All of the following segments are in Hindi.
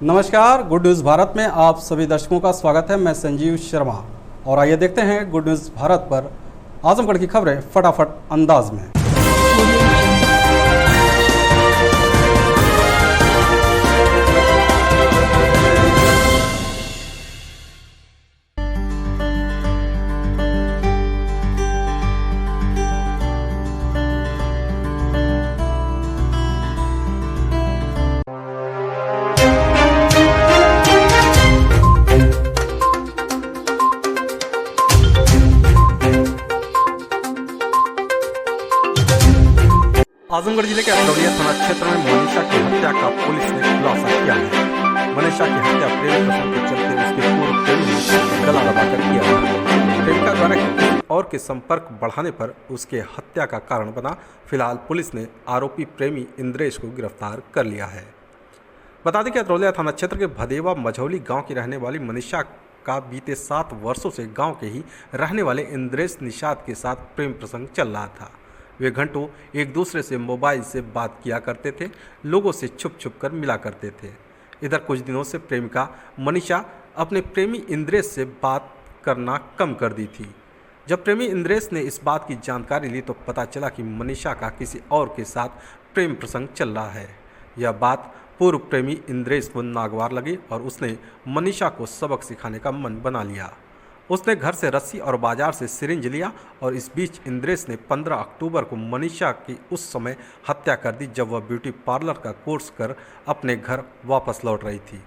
नमस्कार, गुड न्यूज़ भारत में आप सभी दर्शकों का स्वागत है। मैं संजीव शर्मा और आइए देखते हैं गुड न्यूज़ भारत पर आजमगढ़ की खबरें फटाफट अंदाज में। आजमगढ़ जिले के अटौलिया थाना क्षेत्र में मनीषा की हत्या का पुलिस ने खुलासा किया है। मनीषा की हत्या प्रेम प्रसंग के चलते उसके पूर्व प्रेमी ने गला दबाकर किया है। प्रेमिका द्वारा किसी और के संपर्क बढ़ाने पर उसके हत्या का कारण बना। फिलहाल पुलिस ने आरोपी प्रेमी इंद्रेश को गिरफ्तार कर लिया है। बता दें कि अटौलिया थाना क्षेत्र के भदेवा मझौली गाँव की रहने वाली मनीषा का बीते 7 वर्षों से गाँव के ही रहने वाले इंद्रेश निषाद के साथ प्रेम प्रसंग चल रहा था। वे घंटों एक दूसरे से मोबाइल से बात किया करते थे, लोगों से छुप छुप कर मिला करते थे। इधर कुछ दिनों से प्रेमिका मनीषा अपने प्रेमी इंद्रेश से बात करना कम कर दी थी। जब प्रेमी इंद्रेश ने इस बात की जानकारी ली तो पता चला कि मनीषा का किसी और के साथ प्रेम प्रसंग चल रहा है। यह बात पूर्व प्रेमी इंद्रेश को नागवार लगी और उसने मनीषा को सबक सिखाने का मन बना लिया। उसने घर से रस्सी और बाजार से सिरिंज लिया और इस बीच इंद्रेश ने 15 अक्टूबर को मनीषा की उस समय हत्या कर दी जब वह ब्यूटी पार्लर का कोर्स कर अपने घर वापस लौट रही थी।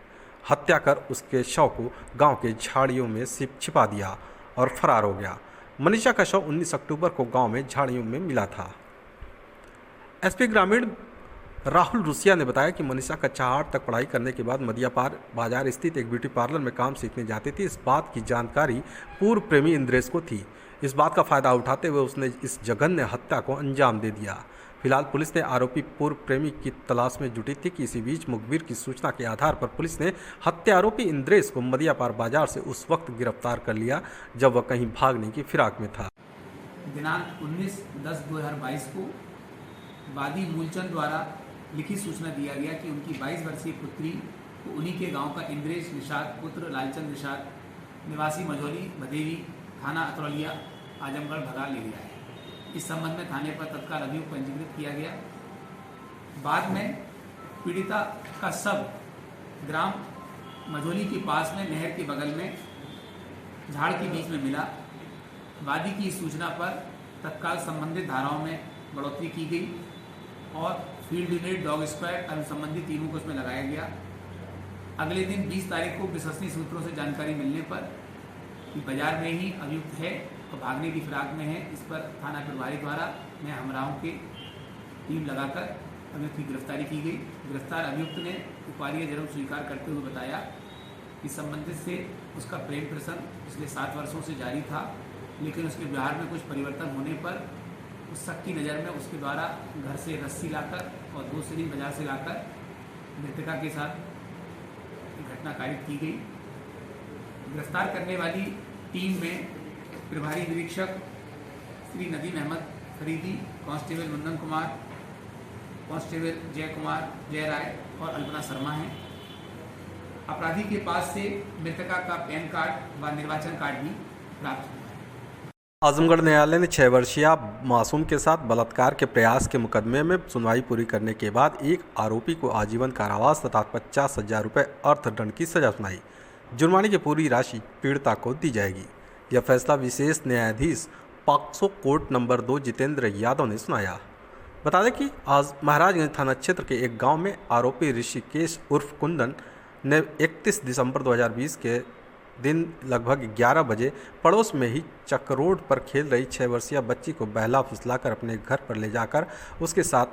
हत्या कर उसके शव को गांव के झाड़ियों में छिपा दिया और फरार हो गया। मनीषा का शव 19 अक्टूबर को गांव में झाड़ियों में मिला था। एसपी ग्रामीण राहुल रुसिया ने बताया कि मनीषा कक्षा 8 तक पढ़ाई करने के बाद मदियापार बाजार स्थित एक ब्यूटी पार्लर में काम सीखने जाती थी। इस बात की जानकारी पूर्व प्रेमी इंद्रेश को थी। इस बात का फायदा उठाते हुए उसने इस जघन्य हत्या को अंजाम दे दिया। फिलहाल पुलिस ने आरोपी पूर्व प्रेमी की तलाश में जुटी थी कि इसी बीच मुखबिर की सूचना के आधार पर पुलिस ने हत्या आरोपी इंद्रेश को मदियापार बाजार से उस वक्त गिरफ्तार कर लिया जब वह कहीं भागने की फिराक में था। दिनांक 19/10/2022 को वादी मूलचंद द्वारा लिखित सूचना दिया गया कि उनकी 22 वर्षीय पुत्री को उन्हीं के गांव का इंद्रेश निषाद पुत्र लालचंद निषाद निवासी मझौली भदेवी थाना अतरौलिया आजमगढ़ भगा ले गया है। इस संबंध में थाने पर तत्काल अभियोग पंजीकृत किया गया। बाद में पीड़िता का शव ग्राम मझौली के पास में नहर के बगल में झाड़ के बीच में मिला। वादी की सूचना पर तत्काल संबंधित धाराओं में बढ़ोतरी की गई और फील्ड यूनिट डॉग स्क्वाड अनुसंबंधित टीमों को उसमें लगाया गया। अगले दिन 20 तारीख को विश्वसनीय सूत्रों से जानकारी मिलने पर कि बाजार में ही अभियुक्त है और भागने की फिराक में है, इस पर थाना प्रभारी द्वारा नए हमराहों की टीम लगाकर अभियुक्त की गिरफ्तारी की गई। गिरफ्तार अभियुक्त ने उपवार्य जुर्म स्वीकार करते हुए बताया कि संबंधित से उसका प्रेम प्रसंग पिछले 7 वर्षों से जारी था, लेकिन उसके व्यवहार में कुछ परिवर्तन होने पर उस शक की नज़र में उसके द्वारा घर से रस्सी लाकर और 2 सिरिंज बाजार से लाकर मृतका के साथ घटना कारित की गई। गिरफ्तार करने वाली टीम में प्रभारी निरीक्षक श्री नदीम अहमद फरीदी, कांस्टेबल मुन्नन कुमार, कांस्टेबल जय कुमार, जय राय और अल्पना शर्मा हैं। अपराधी के पास से मृतका का पैन कार्ड व निर्वाचन कार्ड भी प्राप्त हुआ। आजमगढ़ न्यायालय ने 6 वर्षीय मासूम के साथ बलात्कार के प्रयास के मुकदमे में सुनवाई पूरी करने के बाद एक आरोपी को आजीवन कारावास तथा 50,000 रुपये अर्थदंड की सजा सुनाई। जुर्माने की पूरी राशि पीड़िता को दी जाएगी। यह फैसला विशेष न्यायाधीश POCSO court number 2 Jitendra Yadav ने सुनाया। बता दें कि आज महाराजगंज थाना क्षेत्र के एक गाँव में आरोपी ऋषिकेश उर्फ कुंदन ने 31 दिसंबर 2020 के दिन लगभग 11 बजे पड़ोस में ही चक रोड पर खेल रही 6 वर्षीय बच्ची को बहला फुसलाकर अपने घर पर ले जाकर उसके साथ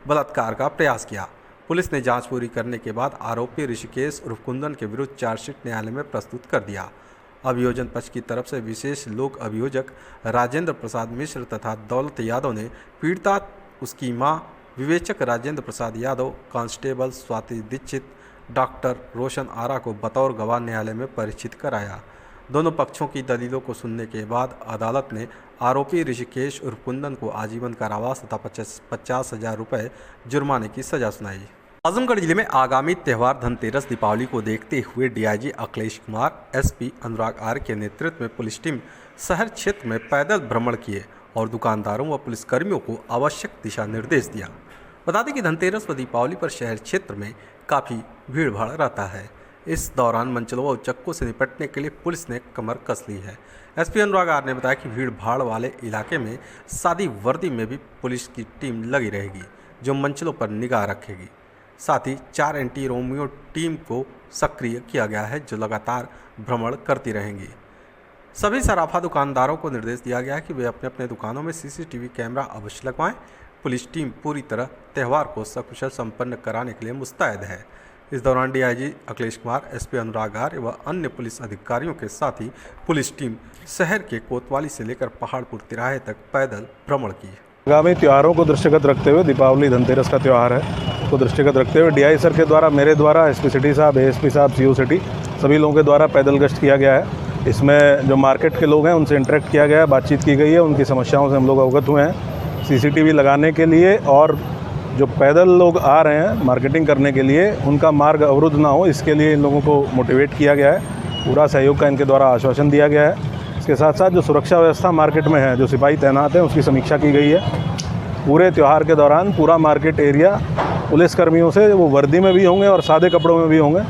बलात्कार का प्रयास किया। पुलिस ने जांच पूरी करने के बाद आरोपी ऋषिकेश उर्फ कुंदन के विरुद्ध चार्जशीट न्यायालय में प्रस्तुत कर दिया। अभियोजन पक्ष की तरफ से विशेष लोक अभियोजक राजेंद्र प्रसाद मिश्र तथा दौलत यादव ने पीड़िता, उसकी मां, विवेचक राजेंद्र प्रसाद यादव, कांस्टेबल स्वाति दीक्षित, डॉक्टर रोशन आरा को बतौर गवाह न्यायालय में परिचित कराया। दोनों पक्षों की दलीलों को सुनने के बाद अदालत ने आरोपी ऋषिकेश उर्फ कुंदन को आजीवन कारावास तथा 50,000 रुपये जुर्माने की सजा सुनाई। आजमगढ़ जिले में आगामी त्यौहार धनतेरस दीपावली को देखते हुए DIG Akhilesh Kumar, SP Anurag R के नेतृत्व में पुलिस टीम शहर क्षेत्र में पैदल भ्रमण किए और दुकानदारों व पुलिसकर्मियों को आवश्यक दिशा निर्देश दिया। बता दें कि धनतेरस व दीपावली पर शहर क्षेत्र में काफ़ी भीड़ भाड़ रहता है। इस दौरान मंचलों व उचक्कों से निपटने के लिए पुलिस ने कमर कस ली है। एसपी अनुराग आर ने बताया कि भीड़ भाड़ वाले इलाके में सादी वर्दी में भी पुलिस की टीम लगी रहेगी, जो मंचलों पर निगाह रखेगी। साथ ही 4 एंटी रोमियो टीम को सक्रिय किया गया है, जो लगातार भ्रमण करती रहेंगी। सभी सराफा दुकानदारों को निर्देश दिया गया है कि वे अपने अपने दुकानों में सीसीटीवी कैमरा अवश्य लगवाएं। पुलिस टीम पूरी तरह त्यौहार को सकुशल संपन्न कराने के लिए मुस्तैद है। इस दौरान DIG Akhilesh Kumar, SP Anurag R व अन्य पुलिस अधिकारियों के साथ ही पुलिस टीम शहर के कोतवाली से लेकर पहाड़पुर तिराहे तक पैदल भ्रमण की। आगामी त्योहारों को दृष्टिगत रखते हुए, दीपावली धनतेरस का त्यौहार है, को दृष्टिगत रखते हुए डीआई सर के द्वारा, मेरे द्वारा, एसपी सिटी साहब, एएसपी साहब, सीओ सिटी, सभी लोगों के द्वारा पैदल गश्त किया गया है। इसमें जो मार्केट के लोग हैं उनसे इंटरेक्ट किया गया है, बातचीत की गई है, उनकी समस्याओं से हम लोग अवगत हुए हैं। सीसीटीवी लगाने के लिए और जो पैदल लोग आ रहे हैं मार्केटिंग करने के लिए, उनका मार्ग अवरुद्ध ना हो, इसके लिए इन लोगों को मोटिवेट किया गया है। पूरा सहयोग का इनके द्वारा आश्वासन दिया गया है। इसके साथ साथ जो सुरक्षा व्यवस्था मार्केट में है, जो सिपाही तैनात हैं, उसकी समीक्षा की गई है। पूरे त्यौहार के दौरान पूरा मार्केट एरिया पुलिसकर्मियों से, वो वर्दी में भी होंगे और सादे कपड़ों में भी होंगे।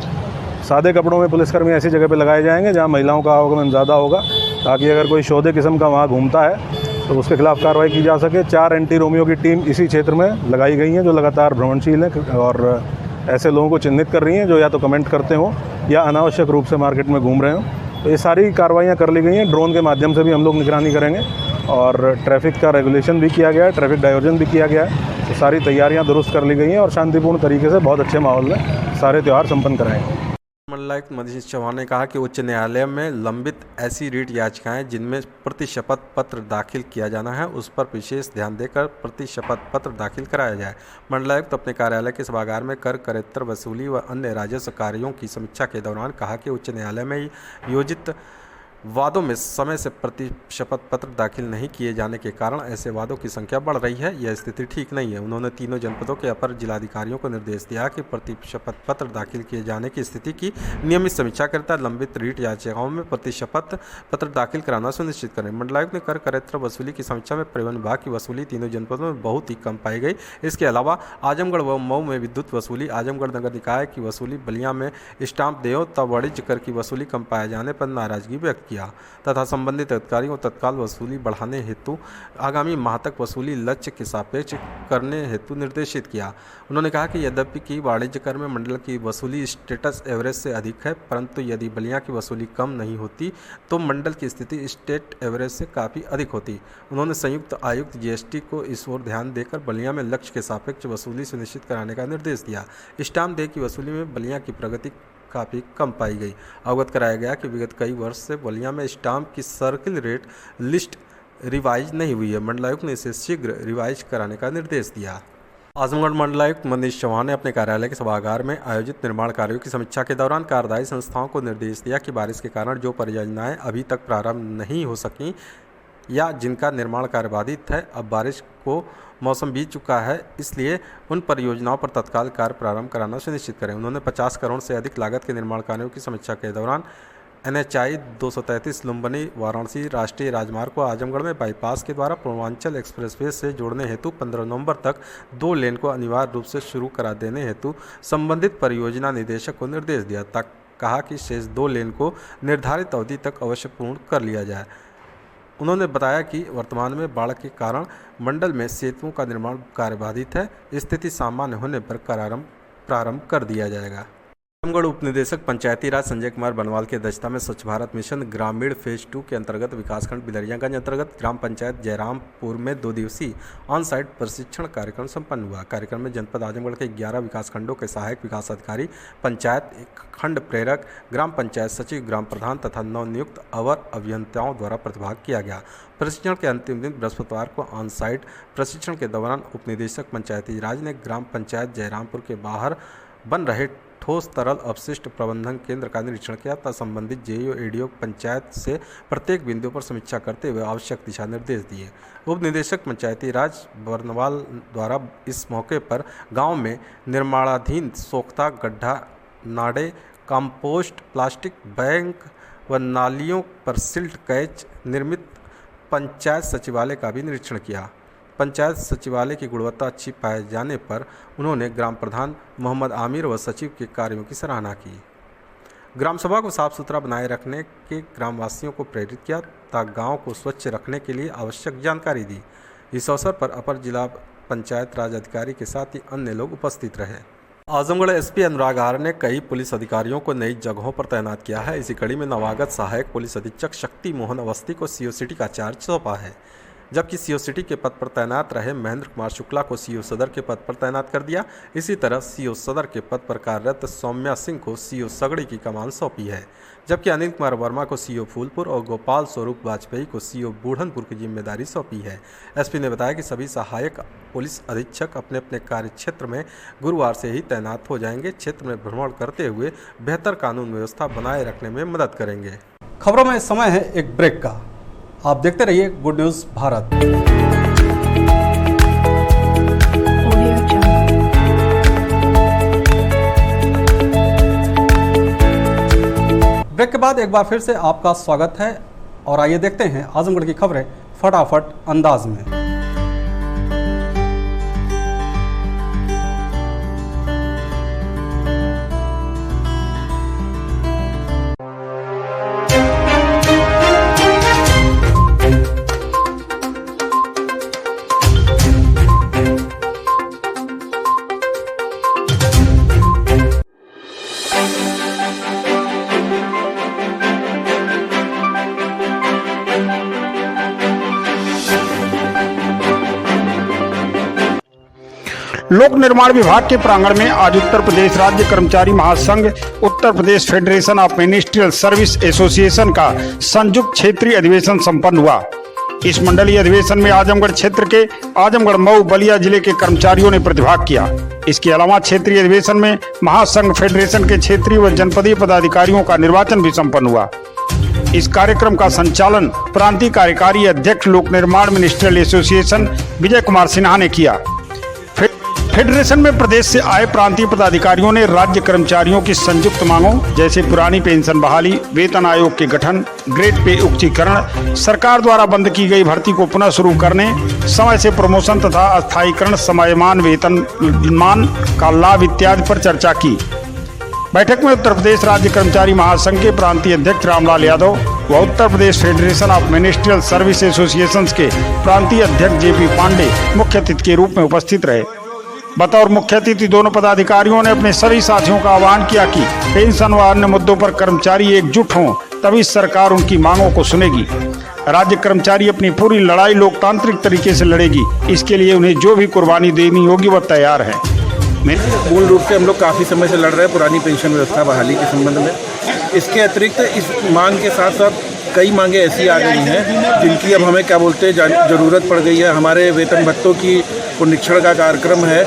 सादे कपड़ों में पुलिसकर्मी ऐसी जगह पे लगाए जाएंगे जहां महिलाओं का आवागमन ज़्यादा होगा, ताकि अगर कोई शोधे किस्म का वहां घूमता है तो उसके खिलाफ कार्रवाई की जा सके। 4 एंटी रोमियो की टीम इसी क्षेत्र में लगाई गई हैं, जो लगातार भ्रमणशील हैं और ऐसे लोगों को चिन्हित कर रही हैं जो या तो कमेंट करते हों या अनावश्यक रूप से मार्केट में घूम रहे हों। तो ये सारी कार्रवाइयाँ कर ली गई हैं। ड्रोन के माध्यम से भी हम लोग निगरानी करेंगे और ट्रैफिक का रेगुलेशन भी किया गया है, ट्रैफिक डाइवर्जन भी किया गया है। तो सारी तैयारियां दुरुस्त कर ली गई हैं और शांतिपूर्ण तरीके से बहुत अच्छे माहौल में सारे त्यौहार संपन्न कराएंगे। मंडलायुक्त मनीष चौहान ने कहा कि उच्च न्यायालय में लंबित ऐसी रीट याचिकाएं जिनमें प्रतिशपथ पत्र दाखिल किया जाना है, उस पर विशेष ध्यान देकर प्रतिशपथ पत्र दाखिल कराया जाए। मंडलायुक्त अपने कार्यालय के सभागार में कर, करेत्तर वसूली व अन्य राजस्व कार्यों की समीक्षा के दौरान कहा कि उच्च न्यायालय में योजित वादों में समय से प्रतिशपथ पत्र दाखिल नहीं किए जाने के कारण ऐसे वादों की संख्या बढ़ रही है। यह स्थिति ठीक नहीं है। उन्होंने तीनों जनपदों के अपर जिलाधिकारियों को निर्देश दिया कि प्रतिशपथ पत्र दाखिल किए जाने की स्थिति की नियमित समीक्षा करता लंबित रीट याचिकाओं में प्रतिशपथ पत्र दाखिल कराना सुनिश्चित करें। मंडलायुक्त ने कर, करेत्तर वसूली की समीक्षा में परिवहन विभाग की वसूली तीनों जनपदों में बहुत ही कम पाई गई। इसके अलावा आजमगढ़ व मऊ में विद्युत वसूली, आजमगढ़ नगर निकाय की वसूली, बलिया में स्टाम्प देय तब वाणिज्य कर की वसूली कम पाए जाने पर नाराजगी व्यक्त किया तथा संबंधित अधिकारियों को तत्काल वसूली बढ़ाने हेतु आगामी माह तक वसूली लक्ष्य के सापेक्ष करने हेतु निर्देशित किया। उन्होंने कहा कि यद्यपि कि वाणिज्य कर में मंडल की वसूली स्टेटस एवरेज से अधिक है, परंतु यदि बलिया की वसूली कम नहीं होती तो मंडल की स्थिति स्टेट एवरेज से काफ़ी अधिक होती। उन्होंने संयुक्त आयुक्त जीएसटी को इस ओर ध्यान देकर बलिया में लक्ष्य के सापेक्ष वसूली सुनिश्चित कराने का निर्देश दिया। स्टाम्प देय की वसूली में बलिया की प्रगति काफ़ी कम पाई गई। अवगत कराया गया कि विगत कई वर्ष से बलिया में स्टाम्प की सर्किल रेट लिस्ट रिवाइज नहीं हुई है। मंडलायुक्त ने इसे शीघ्र रिवाइज कराने का निर्देश दिया। आजमगढ़ मंडलायुक्त मनीष चौहान ने अपने कार्यालय के सभागार में आयोजित निर्माण कार्यों की समीक्षा के दौरान कार्यदायी संस्थाओं को निर्देश दिया कि बारिश के कारण जो परियोजनाएं अभी तक प्रारंभ नहीं हो सकीं या जिनका निर्माण कार्य बाधित है, अब बारिश को मौसम बीत चुका है, इसलिए उन परियोजनाओं पर तत्काल कार्य प्रारंभ कराना सुनिश्चित करें। उन्होंने 50 करोड़ से अधिक लागत के निर्माण कार्यों की समीक्षा के दौरान NHI 233 लुम्बिनी वाराणसी राष्ट्रीय राजमार्ग को आजमगढ़ में बाईपास के द्वारा पूर्वांचल एक्सप्रेसवे से जोड़ने हेतु 15 नवंबर तक 2 लेन को अनिवार्य रूप से शुरू करा देने हेतु संबंधित परियोजना निदेशक को निर्देश दिया। कहा कि शेष 2 लेन को निर्धारित अवधि तक अवश्य पूर्ण कर लिया जाए। उन्होंने बताया कि वर्तमान में बाढ़ के कारण मंडल में सेतुओं का निर्माण कार्य बाधित है। स्थिति सामान्य होने पर प्रारंभ कर दिया जाएगा। आजमगढ़ उपनिदेशक पंचायती राज संजय कुमार बनवाल की अध्यक्षता में स्वच्छ भारत मिशन ग्रामीण फेज 2 के अंतर्गत विकासखंड बिलरियागंज अंतर्गत ग्राम पंचायत जयरामपुर में 2 दिवसीय ऑन साइट प्रशिक्षण कार्यक्रम संपन्न हुआ। कार्यक्रम में जनपद आजमगढ़ के 11 विकासखंडों के सहायक विकास अधिकारी, पंचायत खंड प्रेरक, ग्राम पंचायत सचिव, ग्राम प्रधान तथा नवनियुक्त अवर अभियंताओं द्वारा प्रतिभाग किया गया। प्रशिक्षण के अंतिम दिन बृहस्पतिवार को ऑन साइट प्रशिक्षण के दौरान उपनिदेशक पंचायती राज ने ग्राम पंचायत जयरामपुर के बाहर बन रहे ठोस तरल अपशिष्ट प्रबंधन केंद्र का निरीक्षण किया तथा संबंधित जेईओ एडीओ पंचायत से प्रत्येक बिंदु पर समीक्षा करते हुए आवश्यक दिशा निर्देश दिए। उप निदेशक पंचायती राज बर्नवाल द्वारा इस मौके पर गांव में निर्माणाधीन सोख्ता, गड्ढा, नाड़े, कंपोस्ट, प्लास्टिक बैंक व नालियों पर सिल्ट कैच निर्मित पंचायत सचिवालय का भी निरीक्षण किया। पंचायत सचिवालय की गुणवत्ता अच्छी पाए जाने पर उन्होंने ग्राम प्रधान मोहम्मद आमिर व सचिव के कार्यों की सराहना की। ग्राम सभा को साफ सुथरा बनाए रखने के ग्रामवासियों को प्रेरित किया तथा गांव को स्वच्छ रखने के लिए आवश्यक जानकारी दी। इस अवसर पर अपर जिला पंचायत राज अधिकारी के साथ ही अन्य लोग उपस्थित रहे। आजमगढ़ एसपी अनुराग आर ने कई पुलिस अधिकारियों को नई जगहों पर तैनात किया है। इसी कड़ी में नवागत सहायक पुलिस अधीक्षक शक्ति मोहन अवस्थी को सीओ सिटी का चार्ज सौंपा है, जबकि सीओ सिटी के पद पर तैनात रहे महेंद्र कुमार शुक्ला को सीओ सदर के पद पर तैनात कर दिया। इसी तरह सीओ सदर के पद पर कार्यरत सौम्या सिंह को सीओ सगड़ी की कमान सौंपी है, जबकि अनिल कुमार वर्मा को सीओ फूलपुर और गोपाल स्वरूप वाजपेयी को सीओ बूढ़नपुर की जिम्मेदारी सौंपी है। एसपी ने बताया कि सभी सहायक पुलिस अधीक्षक अपने अपने कार्य क्षेत्र में गुरुवार से ही तैनात हो जाएंगे। क्षेत्र में भ्रमण करते हुए बेहतर कानून व्यवस्था बनाए रखने में मदद करेंगे। खबरों में समय है एक ब्रेक का। आप देखते रहिए गुड न्यूज भारत। ब्रेक के बाद एक बार फिर से आपका स्वागत है और आइए देखते हैं आजमगढ़ की खबरें फटाफट अंदाज में। लोक निर्माण विभाग के प्रांगण में आज उत्तर प्रदेश राज्य कर्मचारी महासंघ Uttar Pradesh federation of ministerial service association का संयुक्त क्षेत्रीय अधिवेशन संपन्न हुआ। इस मंडलीय अधिवेशन में आजमगढ़ क्षेत्र के आजमगढ़, मऊ, बलिया जिले के कर्मचारियों ने प्रतिभाग किया। इसके अलावा क्षेत्रीय अधिवेशन में महासंघ फेडरेशन के क्षेत्रीय व जनपदीय पदाधिकारियों का निर्वाचन भी संपन्न हुआ। इस कार्यक्रम का संचालन प्रांतीय कार्यकारी अध्यक्ष लोक निर्माण मिनिस्ट्रियल एसोसिएशन विजय कुमार सिन्हा ने किया। फेडरेशन में प्रदेश से आए प्रांतीय पदाधिकारियों ने राज्य कर्मचारियों की संयुक्त मांगों जैसे पुरानी पेंशन बहाली, वेतन आयोग के गठन, ग्रेड पे उच्चीकरण, सरकार द्वारा बंद की गई भर्ती को पुनः शुरू करने, समय से प्रमोशन तथा अस्थायीकरण, समयमान वेतनमान का लाभ इत्यादि पर चर्चा की। बैठक में उत्तर प्रदेश राज्य कर्मचारी महासंघ के प्रांतीय अध्यक्ष रामलाल यादव व Uttar Pradesh federation of ministerial service association के प्रांतीय अध्यक्ष जेपी पांडे मुख्य अतिथि के रूप में उपस्थित रहे। बतौर मुख्य अतिथि दोनों पदाधिकारियों ने अपने सभी साथियों का आह्वान किया कि पेंशन व अन्य मुद्दों पर कर्मचारी एकजुट हों, तभी सरकार उनकी मांगों को सुनेगी। राज्य कर्मचारी अपनी पूरी लड़ाई लोकतांत्रिक तरीके से लड़ेगी, इसके लिए उन्हें जो भी कुर्बानी देनी होगी वह तैयार है। मूल रूप से हम लोग काफ़ी समय से लड़ रहे हैं पुरानी पेंशन व्यवस्था बहाली के संबंध में। इसके अतिरिक्त इस मांग के साथ साथ कई मांगे ऐसी आ गई हैं जिनकी अब हमें क्या बोलते हैं ज़रूरत पड़ गई है। हमारे वेतन भत्तों की पुनरीक्षण का कार्यक्रम है,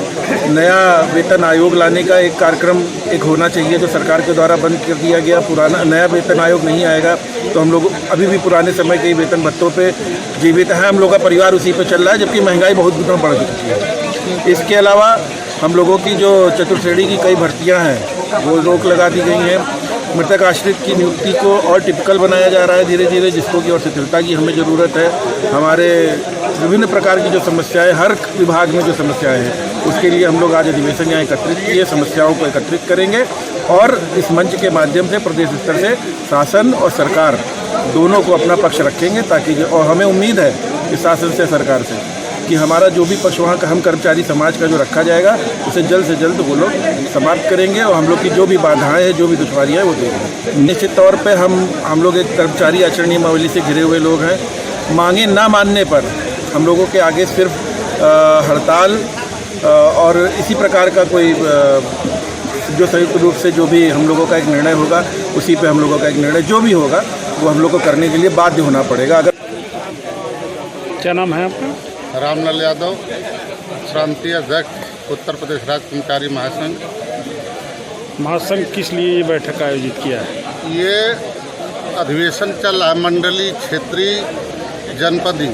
नया वेतन आयोग लाने का एक कार्यक्रम एक होना चाहिए जो सरकार के द्वारा बंद कर दिया गया। पुराना नया वेतन आयोग नहीं आएगा तो हम लोग अभी भी पुराने समय के वेतन भत्तों पे जीवित हैं। हम लोग का परिवार उसी पे चल रहा है, जबकि महंगाई बहुत गुना बढ़ चुकी है। इसके अलावा हम लोगों की जो चतुर्थ श्रेणी की कई भर्तियाँ हैं वो रोक लगा दी गई हैं। मृतक आश्रित की नियुक्ति को और टिपिकल बनाया जा रहा है धीरे धीरे, जिसको की और शिथिलता की हमें ज़रूरत है। हमारे विभिन्न प्रकार की जो समस्याएं, हर विभाग में जो समस्याएं हैं, उसके लिए हम लोग आज अधिवेशन यहाँ एकत्रित किए, समस्याओं को एकत्रित करेंगे और इस मंच के माध्यम से प्रदेश स्तर से शासन और सरकार दोनों को अपना पक्ष रखेंगे, ताकि और हमें उम्मीद है कि शासन से सरकार से कि हमारा जो भी पक्ष वहाँ का हम कर्मचारी समाज का जो रखा जाएगा उसे जल्द से जल्द वो लोग समाप्त करेंगे और हम लोग की जो भी बाधाएं हैं, जो भी दुश्वारियाँ हैं वो देंगे। निश्चित तौर पे हम लोग एक कर्मचारी आचरण नियमावली से घिरे हुए लोग हैं। मांगे ना मानने पर हम लोगों के आगे सिर्फ हड़ताल और इसी प्रकार का कोई जो संयुक्त रूप से जो भी हम लोगों का एक निर्णय होगा, उसी पे हम लोगों का एक निर्णय जो भी होगा वो हम लोग को करने के लिए बाध्य होना पड़ेगा। अगर क्या नाम है आपका? रामलाल यादव, प्रांतीय अध्यक्ष उत्तर प्रदेश राज्य कर्मचारी महासंघ। महासंघ किस लिए ये बैठक आयोजित किया है? ये अधिवेशन चल रहा है, मंडलीय, क्षेत्रीय, जनपदीय,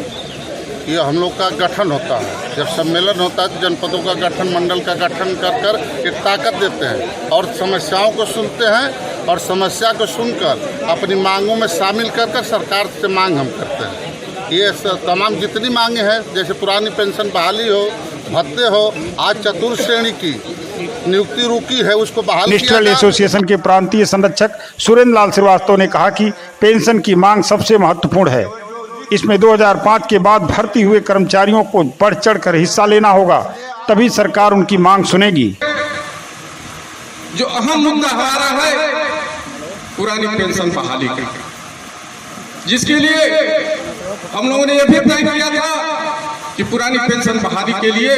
ये हम लोग का गठन होता है। जब सम्मेलन होता है तो जनपदों का गठन, मंडल का गठन कर कर एक ताकत देते हैं और समस्याओं को सुनते हैं और समस्या को सुनकर अपनी मांगों में शामिल कर कर सरकार से मांग हम करते हैं। ये तमाम जितनी मांगे हैं, जैसे पुरानी पेंशन बहाली हो, भत्ते हो, आज चतुर्थ श्रेणी की नियुक्ति रुकी है उसको बहाल किया नेशनल जाए। एसोसिएशन के प्रांतीय संरक्षक सुरेंद्र लाल श्रीवास्तव ने कहा कि पेंशन की मांग सबसे महत्वपूर्ण है। इसमें 2005 के बाद भर्ती हुए कर्मचारियों को बढ़ चढ़ कर हिस्सा लेना होगा, तभी सरकार उनकी मांग सुनेगी। जो अहम मुद्दा हमारा है पुरानी पेंशन बहाली का, जिसके लिए हम लोगों ने यह भी तय किया था कि पुरानी पेंशन बहाली के लिए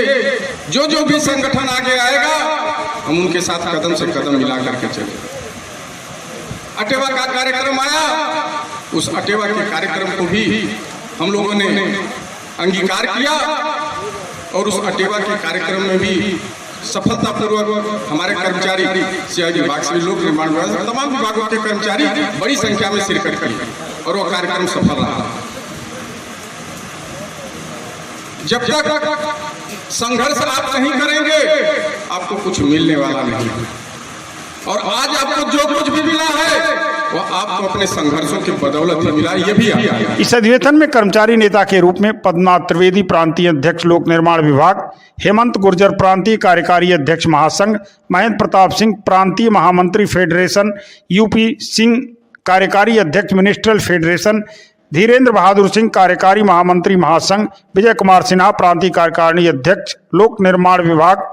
जो भी संगठन आगे आएगा हम उनके साथ कदम से कदम मिला करके चले। अटेवा का कार्यक्रम आया, उस अटेवा के कार्यक्रम को भी हम लोगों ने अंगीकार किया और उस अटेवा के कार्यक्रम में भी सफलतापूर्वक हमारे कर्मचारी सीआईडी विभाग से लोक निर्माण विभाग तमाम विभागों के कर्मचारी बड़ी संख्या में शिरकत की और वो कार्यक्रम सफल रहा। जब तक संघर्ष आप नहीं करेंगे आपको कुछ मिलने वाला नहीं, और आज आपको जो कुछ भी मिला है वो आपको अपने संघर्षों की बदौलत ही मिला, ये भी आया। इस अधिवेशन में कर्मचारी नेता के रूप में पद्मनाथ त्रिवेदी प्रांतीय अध्यक्ष लोक निर्माण विभाग, हेमंत गुर्जर प्रांतीय कार्यकारी अध्यक्ष महासंघ, महेंद्र प्रताप सिंह प्रांतीय महामंत्री फेडरेशन, यूपी सिंह कार्यकारी अध्यक्ष मिनिस्ट्रियल फेडरेशन, धीरेन्द्र बहादुर सिंह कार्यकारी महामंत्री महासंघ, विजय कुमार सिन्हा प्रांतीय कार्यकारिणी अध्यक्ष लोक निर्माण विभाग,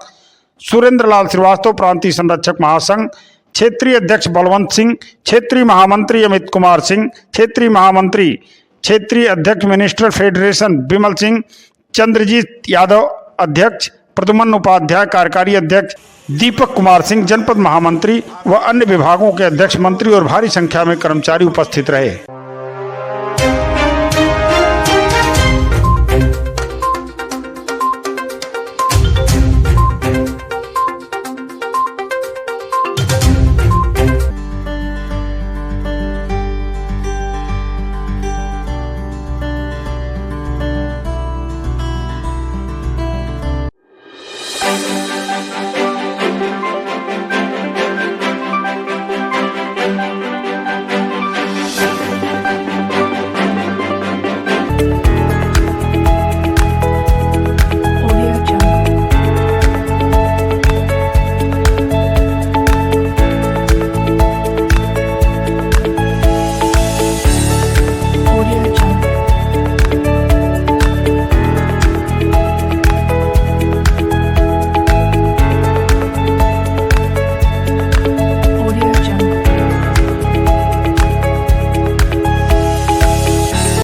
सुरेंद्र लाल श्रीवास्तव प्रांतीय संरक्षक महासंघ, क्षेत्रीय अध्यक्ष बलवंत सिंह, क्षेत्रीय महामंत्री अमित कुमार सिंह, क्षेत्रीय महामंत्री क्षेत्रीय अध्यक्ष मिनिस्टर फेडरेशन विमल सिंह, चंद्रजीत यादव अध्यक्ष, प्रद्युम्न उपाध्याय कार्यकारी अध्यक्ष, दीपक कुमार सिंह जनपद महामंत्री व अन्य विभागों के अध्यक्ष, मंत्री और भारी संख्या में कर्मचारी उपस्थित रहे।